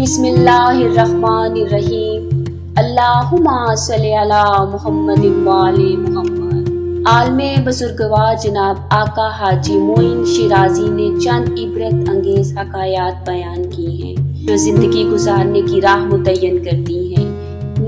बिस्मिल्लाहिर्रहमानिर्रहीम। अल्लाहुम्मा सल्ली अला मुहम्मद व आले मुहम्मद। आलमे बुजुर्गवार जनाब आका हाजी मोइन शिराजी ने चंद इबरत अंगेज हकायात बयान की हैं जो जिंदगी गुजारने की राह मुतय्यन करती हैं।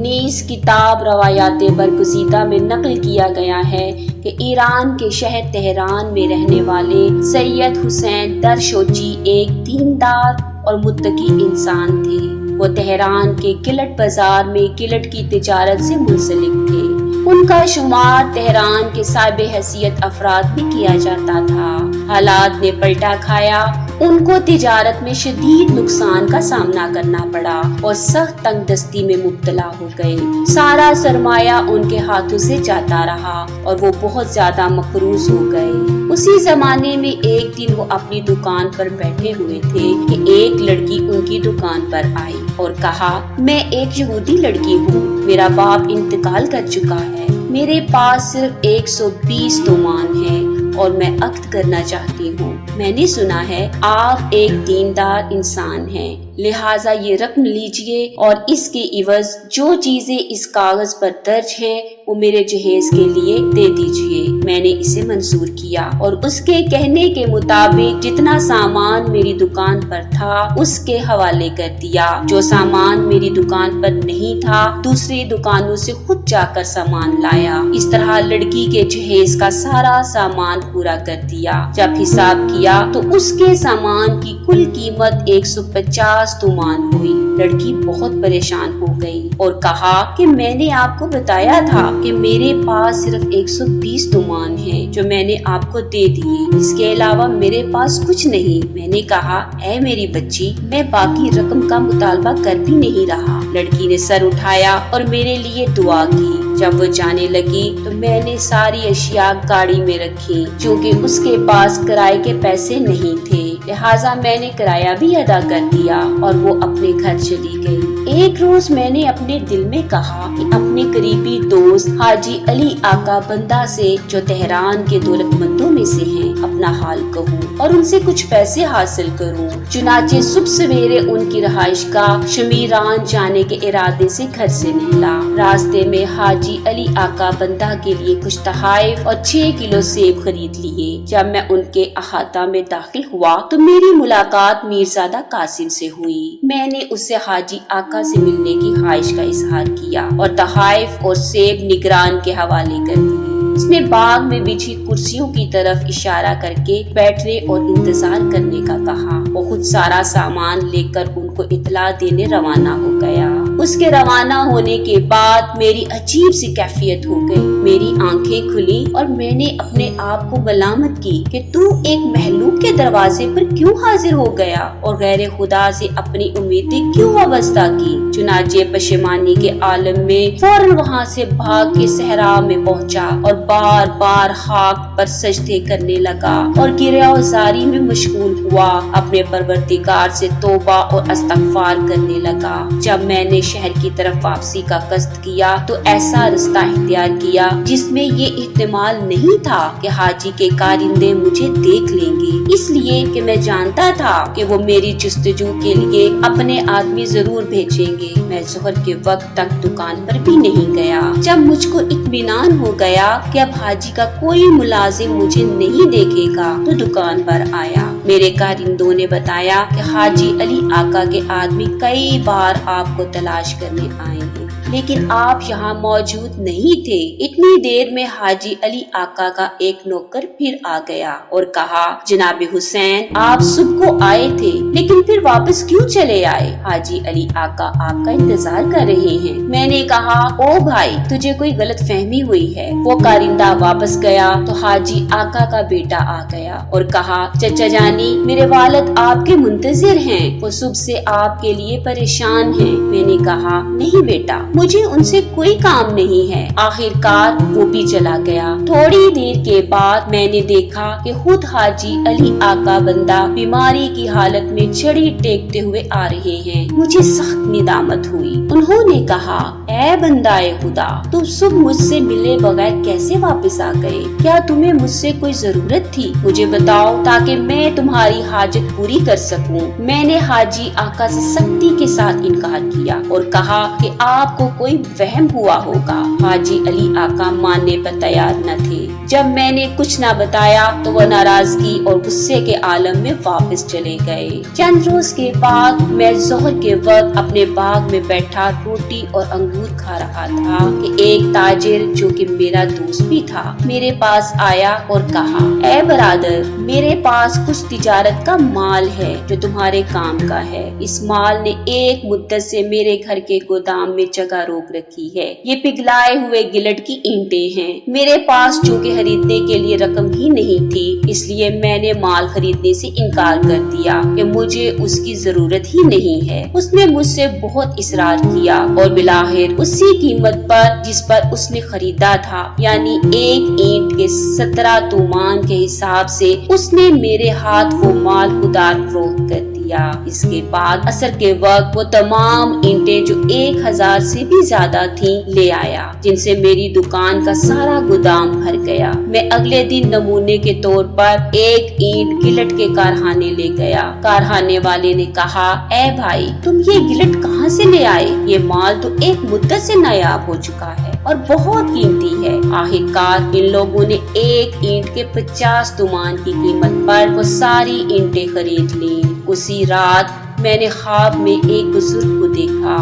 नीस किताब रवायात बरगुज़ीदा में नकल किया गया है कि ईरान के शहर तेहरान में रहने वाले सैयद हुसैन दरशोची एक दीनदार और मुत्तकी इंसान थे। वो तेहरान के किलट बाजार में किलट की तिजारत से मुंसलिक थे। उनका शुमार तेहरान के साहिब हैसियत अफराद में किया जाता था। हालात ने पलटा खाया, उनको तिजारत में शदीद नुकसान का सामना करना पड़ा और सख्त तंगदस्ती में मुब्तला हो गए। सारा सरमाया उनके हाथों से जाता रहा और वो बहुत ज्यादा मकरूज हो गए। उसी जमाने में एक दिन वो अपनी दुकान पर बैठे हुए थे कि एक लड़की उनकी दुकान पर आई और कहा, मैं एक यहूदी लड़की हूँ, मेरा बाप इंतकाल कर चुका है, मेरे पास सिर्फ 120 तोमान है और मैं अक्द करना चाहती हूँ। मैंने सुना है आप एक दीनदार इंसान हैं, लिहाजा ये रकम लीजिए और इसके इवज जो चीजें इस कागज पर दर्ज हैं वो मेरे जहेज के लिए दे दीजिए। मैंने इसे मंजूर किया और उसके कहने के मुताबिक जितना सामान मेरी दुकान पर था उसके हवाले कर दिया। जो सामान मेरी दुकान पर नहीं था दूसरी दुकानों से खुद जाकर सामान लाया। इस तरह लड़की के जहेज का सारा सामान पूरा कर दिया। जब हिसाब किया तो उसके सामान की कुल कीमत 150 तोमान हुई। लड़की बहुत परेशान हो गई और कहा कि मैंने आपको बताया था कि मेरे पास सिर्फ 120 तोमान है जो मैंने आपको दे दिए, इसके अलावा मेरे पास कुछ नहीं। मैंने कहा, ऐ मेरी बच्ची, मैं बाकी रकम का मुतालबा कर भी नहीं रहा। लड़की ने सर उठाया और मेरे लिए दुआ की। जब वो जाने लगी तो मैंने सारी अशिया गाड़ी में रखी, क्योंकि उसके पास किराए के पैसे नहीं थे, लिहाजा मैंने किराया भी अदा कर दिया और वो अपने घर चली गई। एक रोज मैंने अपने दिल में कहा कि अपने करीबी दोस्त हाजी अली आका बंदा से, जो तेहरान के दौलतमंदों में से हैं, अपना हाल कहूँ और उनसे कुछ पैसे हासिल करूँ। चुनाचे सुबह सवेरे उनकी रहाइश का शमीरान जाने के इरादे से घर से निकला। रास्ते में हाजी अली आका बंदा के लिए कुछ तहाइफ और 6 किलो सेब खरीद लिए। जब मैं उनके अहाता में दाखिल हुआ तो मेरी मुलाकात मीरजादा कासिम से हुई। मैंने उससे हाजी आका से मिलने की ख्वाहिश का इजहार किया और तहाइफ और सेब निगरान के हवाले कर दिए। उसने बाग में बिछी कुर्सियों की तरफ इशारा करके बैठने और इंतजार करने का कहा। बहुत सारा सामान लेकर उनको इतला देने रवाना हो गया। उसके रवाना होने के बाद मेरी अजीब सी कैफियत हो गई। मेरी आंखें खुली और मैंने अपने आप को मलामत की कि तू एक महलूक के दरवाजे पर क्यों हाजिर हो गया और गैर खुदा से अपनी उम्मीदें क्यों वाबस्ता की। चुनाचे पशेमानी के आलम में फौरन वहाँ से भाग के सहरा में पहुँचा और बार बार खाक पर सजदे करने लगा और गिरफ्तारी में मशगूल हुआ। अपने परवरदिगार से तौबा और इस्तगफार करने लगा। जब मैंने शहर की तरफ वापसी का कष्ट किया तो ऐसा रास्ता इख्तियार किया जिसमें ये इह्तिमाल नहीं था कि हाजी के कारिंदे मुझे देख लेंगे, इसलिए कि मैं जानता था कि वो मेरी जुस्तजू के लिए अपने आदमी जरूर भेजेंगे। मैं ज़ोहर के वक्त तक दुकान पर भी नहीं गया। जब मुझको इत्मीनान हो गया कि अब हाजी का कोई मुलाजिम मुझे नहीं देखेगा तो दुकान पर आया। मेरे कारिंदों ने बताया कि हाजी अली आका के आदमी कई बार आपको तलाश करने आए हैं, लेकिन आप यहाँ मौजूद नहीं थे। इतनी देर में हाजी अली आका का एक नौकर फिर आ गया और कहा, जनाब हुसैन, आप सुबह को आए थे लेकिन फिर वापस क्यों चले आए? हाजी अली आका आपका इंतजार कर रहे हैं। मैंने कहा, ओ भाई, तुझे कोई गलत फहमी हुई है। वो कारिंदा वापस गया तो हाजी आका का बेटा आ गया और कहा, चचा जानी, मेरे वालिद आपके मुंतजिर हैं, वो सुबह से आपके लिए परेशान हैं। मैंने कहा, नहीं बेटा, मुझे उनसे कोई काम नहीं है। आखिरकार वो भी चला गया। थोड़ी देर के बाद मैंने देखा कि खुद हाजी अली आका बंदा बीमारी की हालत में छड़ी टेकते हुए आ रहे हैं। मुझे सख्त निदामत हुई। उन्होंने कहा, ऐ बंदाए खुदा, तुम सुबह मुझसे मिले बगैर कैसे वापस आ गए? क्या तुम्हें मुझसे कोई जरूरत थी? मुझे बताओ ताकि मैं तुम्हारी हाजत पूरी कर सकूं। मैंने हाजी आका से सख्ती के साथ इनकार किया और कहा कि आपको कोई वहम हुआ होगा। हाजी अली आका मानने पर तैयार न थे। जब मैंने कुछ न बताया तो वह नाराजगी और गुस्से के आलम में वापस चले गए। चंद रोज के बाद मैं जोहर के वक्त अपने बाग में बैठा रोटी और अंगूर खा रहा था कि एक ताजिर जो कि मेरा दोस्त भी था मेरे पास आया और कहा, ए बरादर, मेरे पास कुछ तिजारत का माल है जो तुम्हारे काम का है। इस माल ने एक मुद्दत से मेरे घर के गोदाम में जगह रोक रखी है। ये पिघलाए हुए गिलट की ईंटें हैं। मेरे पास चूंकि खरीदने के लिए रकम ही नहीं थी, इसलिए मैंने माल खरीदने से इनकार कर दिया कि मुझे उसकी जरूरत ही नहीं है। उसने मुझसे बहुत इसरार किया और बिलाखिर उसी कीमत पर जिस पर उसने खरीदा था, यानी एक ईंट के 17 तूमान के हिसाब से उसने मेरे हाथ वो माल उधार फरोख्त कर दिया। इसके बाद असर के वक्त वो तमाम ईंटें जो 1000 से भी ज्यादा थीं ले आया, जिनसे मेरी दुकान का सारा गोदाम भर गया। मैं अगले दिन नमूने के तौर पर एक ईंट गिलट के कारखाने ले गया। कारखाने वाले ने कहा, ए भाई, तुम ये गिलट कहाँ से ले आए? ये माल तो एक मुद्दत से नायाब हो चुका है और बहुत कीमती है। आखिरकार इन लोगों ने एक ईंट के 50 तूमान की कीमत पर वो सारी ईंटें खरीद ली। उसी रात मैंने ख्वाब में एक बुजुर्ग को देखा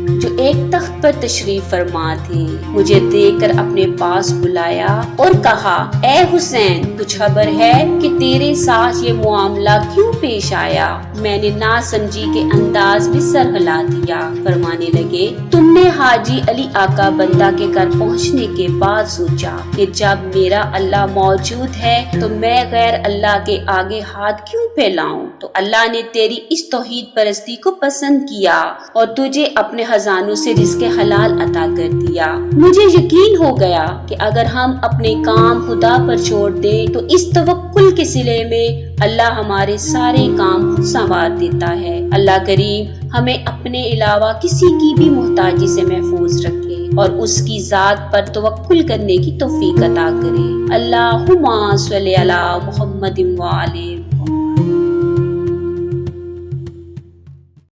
जो एक तख्त पर तशरीफ फरमा थे। मुझे देखकर अपने पास बुलाया और कहा, ए हुसैन, कुछ खबर है कि तेरे साथ ये मामला क्यों पेश आया? मैंने ना समझी के अंदाज में सर हिला दिया। फरमाने लगे, तुमने हाजी अली आका बंदा के घर पहुंचने के बाद सोचा कि जब मेरा अल्लाह मौजूद है तो मैं गैर अल्लाह के आगे हाथ क्यों फैलाऊं? तो अल्लाह ने तेरी इस तौहीद परस्ती को पसंद किया और तुझे अपने खजानों से रिज़्क़े हलाल अता कर दिया। मुझे यकीन हो गया कि अगर हम अपने काम खुदा पर छोड़ दें तो इस तवक्कुल के सिले में अल्लाह हमारे सारे काम खुद संवार देता है। अल्लाह करीम हमें अपने अलावा किसी की भी मोहताजी से महफूज रखे और उसकी जात पर तवक्कुल करने की तौफीक अता करे। अल्लाहुम्मा सल्ली अला मुहम्मदिन व आले